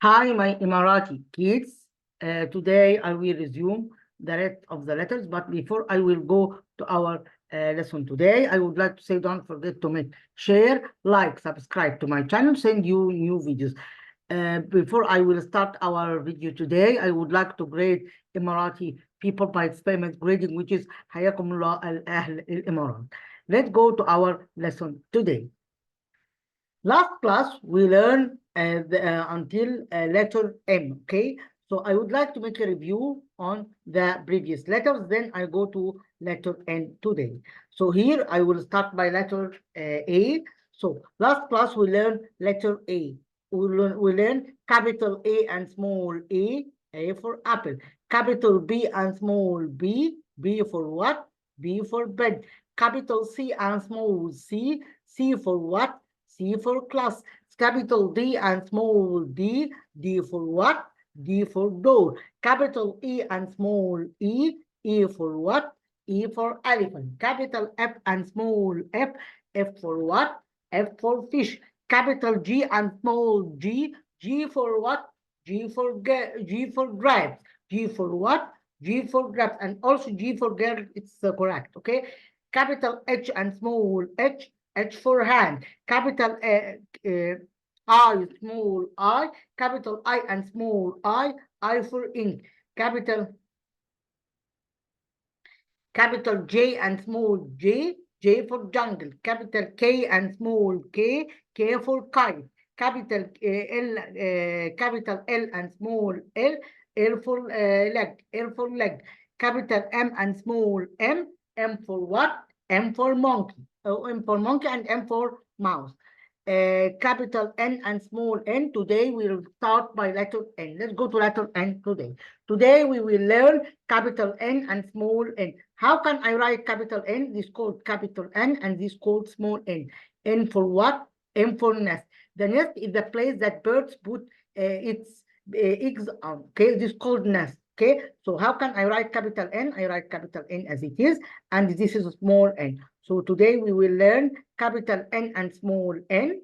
Hi, my Emirati kids. Today I will resume the rest of the letters, but before I will go to our lesson today, I would like to say don't forget to make share, like, subscribe to my channel, send you new videos. Before I will start our video today, I would like to grade Emirati people by experiment grading, which is حياكم الله الأهل الإمارات. Let's go to our lesson today. Last class, we learned until letter M, okay? So I would like to make a review on the previous letters, then I go to letter N today. So here I will start by letter A. So last class, we learned letter A. We learned capital A and small A for apple. Capital B and small B for what? B for bed. Capital C and small C for what? C for class. Capital D and small d. D for what? D for door. Capital E and small e. E for what? E for elephant. Capital F and small f. F for what? F for fish. Capital G and small g. G for what? G for grapes. G for what? G for grapes. And also G for girl, it's correct, okay? Capital H and small h. H for hand. Capital I, small I. Capital I and small I for ink. Capital J and small J for jungle. Capital K and small K for kite. Capital capital L and small L for leg. Capital M and small M for what? M for monkey. M for monkey and M for mouse. Capital N and small n. Today we will start by letter N. Let's go to letter N today. Today we will learn capital N and small n. How can I write capital N? This called capital N and this called small n. N for what? N for nest. The nest is the place that birds put its eggs on. Okay, this is called nest. Okay, so how can I write capital N? I write capital N as it is, and this is a small n. So today we will learn capital N and small n.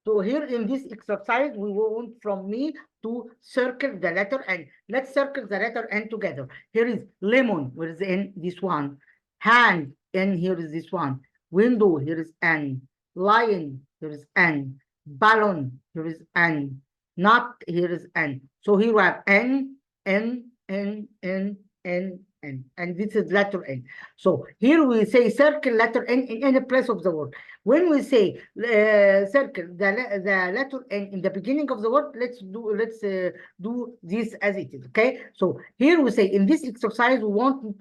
So here in this exercise, we want from me to circle the letter N. Let's circle the letter N together. Here is lemon, where is N? This one. Hand, N, here is this one. Window, here is N. Lion, here is N. Balloon, here is N. Nut, here is N. So here we have N, N, N, N, N, N. And this is letter N. So here we say circle letter N in any place of the word. When we say circle the letter N in the beginning of the word, let's do this as it is. Okay. So here we say in this exercise, we want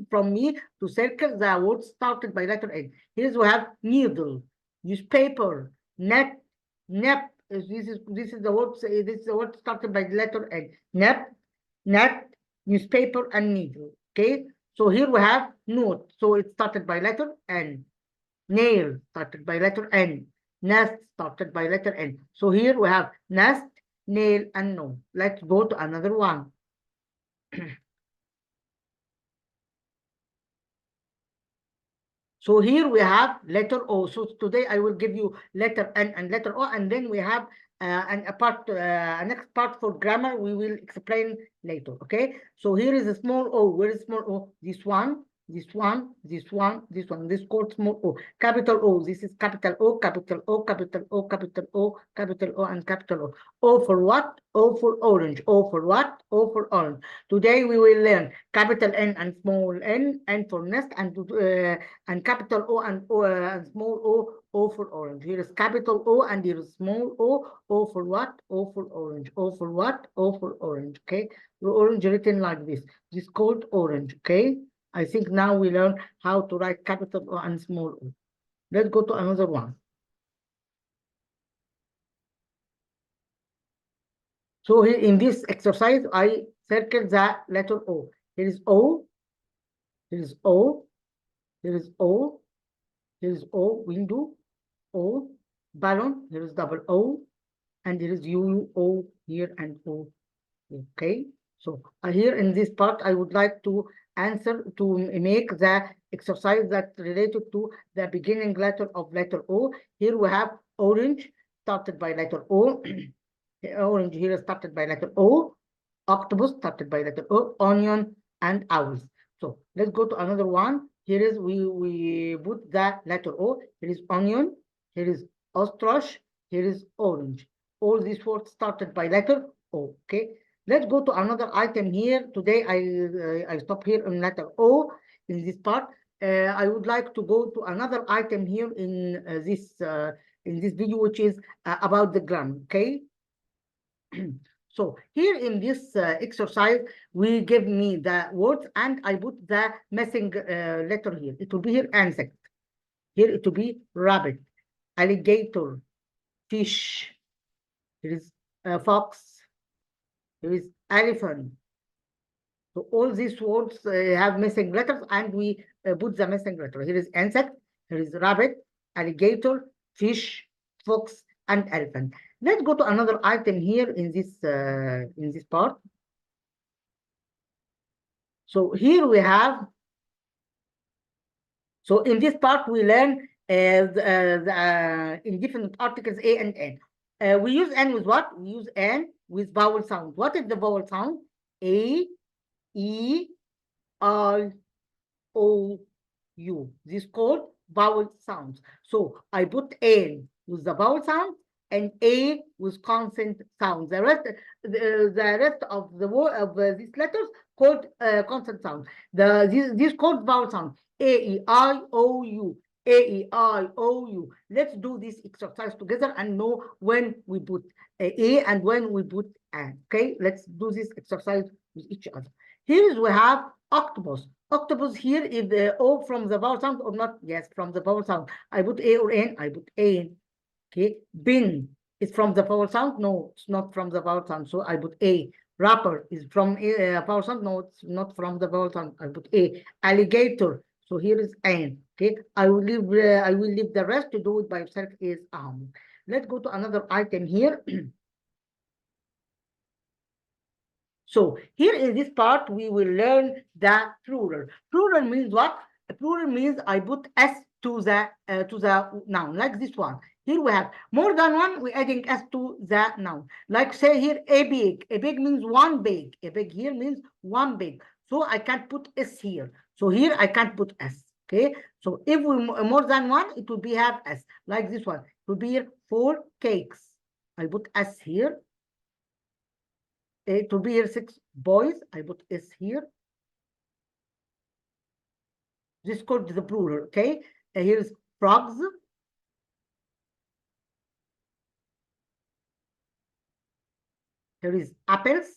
from me to circle the word started by letter N. Here we have needle, newspaper, net, nap. This is the word. This is the word started by the letter N. Nap, net, newspaper, and needle. Okay. So here we have note. So it started by letter N. Nail started by letter N. Nest started by letter N. So here we have nest, nail, and no. Let's go to another one. So here we have letter O. So today I will give you letter N and letter O, and then we have a next part for grammar we will explain later. Okay. So here is a small O. Where is small O? This one. This one, this one, this one. This called small O. Capital O. This is capital O, capital O, capital O, capital O, capital O, and capital O. O for what? O for orange. O for what? O for orange. Today we will learn capital N and small n, N for nest, and capital O and small O. O for orange. Here is capital O and here is small O. O for what? O for orange. O for what? O for orange. Okay. The orange written like this. This is called orange. Okay. I think now we learn how to write capital O and small o. Let's go to another one. So here in this exercise, I circle the letter O. Here is O. Here is O. Here is O. Here is O. Window. O. Balloon. Here is double O. And here is U, O here and O. Okay. So here in this part, I would like to answer to make the exercise that related to the beginning letter of letter O. Here we have orange started by letter O. Orange here started by letter O. Octopus started by letter O. Onion and owls. So let's go to another one. Here is we put the letter O. Here is onion. Here is ostrich. Here is orange. All these words started by letter O. Okay. Let's go to another item here. Today I stop here on letter O in this part. I would like to go to another item here in this video, which is about the grammar. Okay. So here in this exercise, we give me the words and I put the missing letter here. It will be here insect. Here it will be rabbit, alligator, fish. Here is fox. Here is elephant. So all these words have missing letters and we put the missing letter. Here is insect. Here is rabbit, alligator, fish, fox, and elephant. Let's go to another item here in this part. So here we have. So in this part we learn the indefinite articles a and n. We use n with what? We use n with vowel sound. What is the vowel sound? A, E, I, O, U. This is called vowel sounds. So I put n with the vowel sound and a with consonant sound. The rest of the word of these letters called consonant sound. This called vowel sound. A E I O U. A E I O U. Let's do this exercise together and know when we put a and when we put an. Okay, let's do this exercise with each other. Here we have octopus. Octopus here is the O from the vowel sound or not? Yes, from the vowel sound. I put A or N, I put A. Okay, bin is from the vowel sound. No, it's not from the vowel sound. So I put A. Wrapper is from vowel sound. No, it's not from the vowel sound. I put A. Alligator. So here is N. Okay, I will leave the rest to do it by yourself is Let's go to another item here. So here in this part, we will learn the plural. Plural means what? Plural means I put S to the noun, like this one. Here we have more than one, we're adding S to the noun. Like say here, a big. A big means one big. A big here means one big. So I can't put S here. So here I can't put S. Okay. So if we more than one, it will be have S. Like this one. It will be here 4 cakes. I put S here. It will be here 6 boys. I put S here. This is called the plural. Okay. Here's frogs. Here is apples.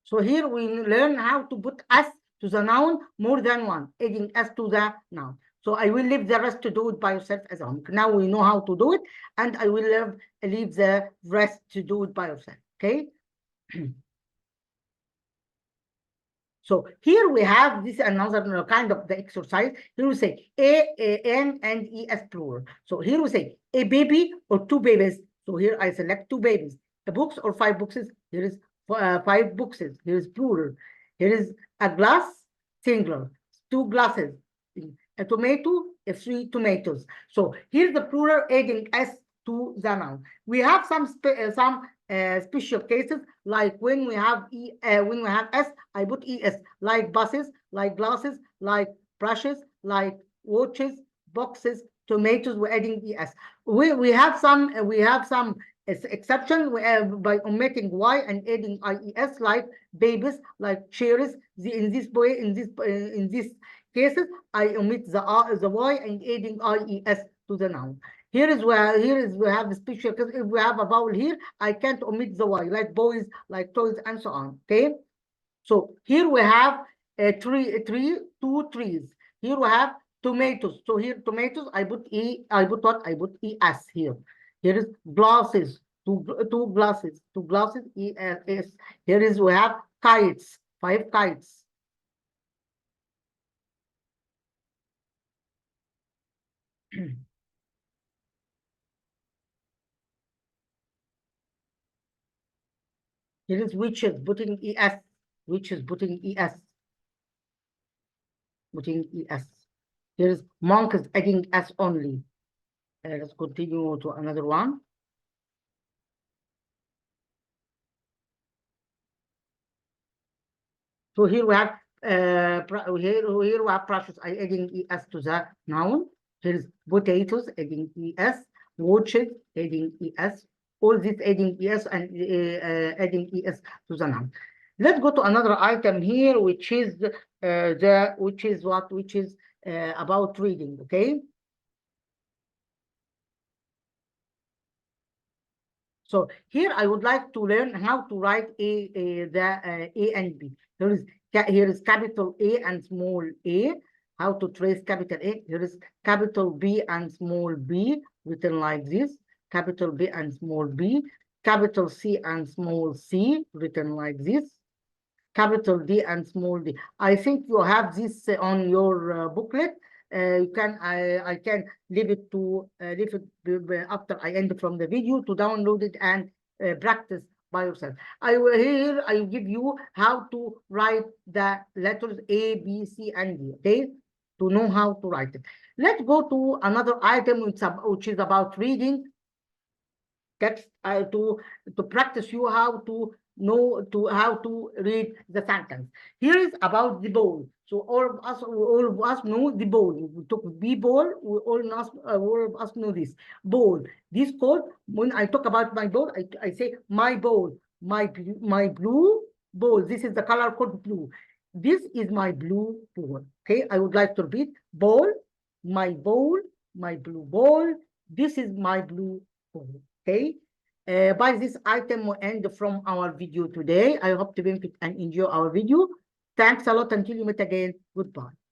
So here we learn how to put S to the noun more than one, adding S to the noun. So I will leave the rest to do it by yourself as well. Now we know how to do it, and I will leave the rest to do it by yourself. Okay. So here we have this another kind of the exercise. Here we say N, and E as plural. So here we say a baby or 2 babies. So here I select 2 babies. A books or 5 boxes. Here is 5 boxes. Here is plural. Here is a glass, singular. 2 glasses. A tomato, 3 tomatoes. So here's the plural adding S to the noun. We have some special cases, like when we have S, I put ES, like buses, like glasses, like brushes, like watches, boxes, tomatoes. We're adding ES. We have some exceptions by omitting Y and adding IES, like babies, like chairs. In this cases, I omit the Y and adding IES to the noun. Here is we have a special case. If we have a vowel here, I can't omit the Y, like boys, like toys, and so on. Okay. So here we have a tree, 2 trees. Here we have tomatoes. So here tomatoes, I put ES here. Here is glasses, two glasses, ES. Here is we have kites, 5 kites. Here is witches putting es. Witches putting es. Putting es. Here is monks adding s only. Let's continue to another one. So here we have here we have process I adding es to the noun. Here is potatoes adding es, watches adding es, all this adding es and adding es to the noun. Let's go to another item here, which is about reading. Okay. So here I would like to learn how to write A and B. Here is capital A and small a. How to trace capital A. Here is capital B and small b written like this. Capital B and small b. Capital C and small c written like this. Capital D and small d. I think you have this on your booklet. I can leave it after I end from the video to download it and practice by yourself. I will give you how to write the letters A, B, C, and D. Okay, to know how to write it. Let's go to another item which is about reading text to practice you how to know how to read the sentence. Here is about the ball. So all of us know the ball. We talk b ball. All of us know this ball. This code. When I talk about my ball, I say my ball, my blue ball. This is the color code blue. This is my blue ball. Okay, I would like to repeat ball, my ball, my blue ball. This is my blue ball. Okay. By this item we end from our video today. I hope to benefit and enjoy our video. Thanks a lot. Until you meet again. Goodbye.